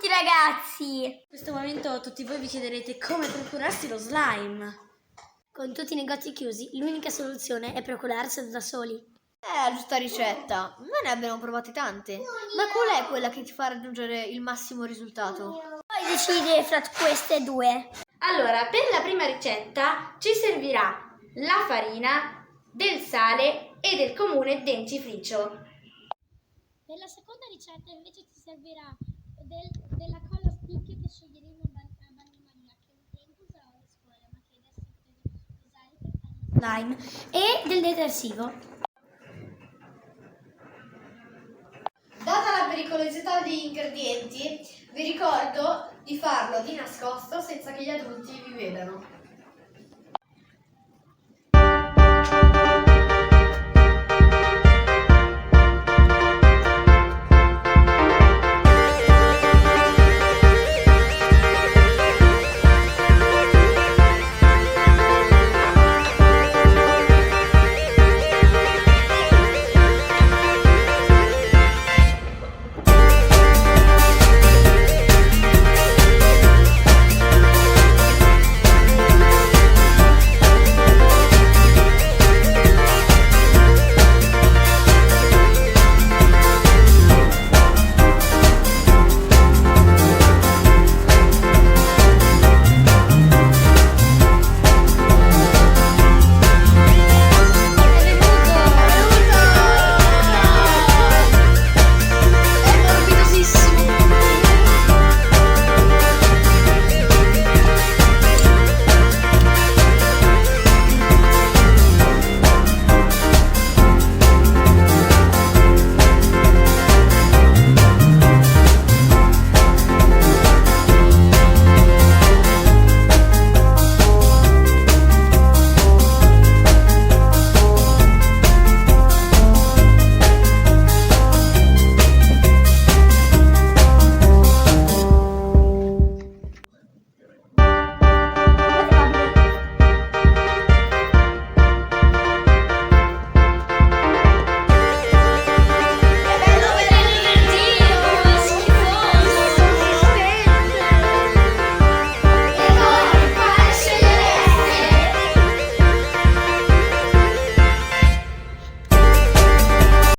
tutti ragazzi! In questo momento tutti voi vi chiederete come procurarsi lo slime. Con tutti i negozi chiusi, l'unica soluzione è procurarselo da soli. La giusta ricetta. Noi ne abbiamo provate tante. Ma qual è quella che ti fa raggiungere il massimo risultato? Poi decide fra queste due. Allora, per la prima ricetta ci servirà la farina, del sale e del comune dentifricio. Per la seconda ricetta invece ti servirà della colla stick che scioglieremo a bagnomaria, che un tempo usavo a scuola, ma che adesso potete usare per fare Slime e del detersivo. Data la pericolosità degli ingredienti, vi ricordo di farlo di nascosto senza che gli adulti vi vedano.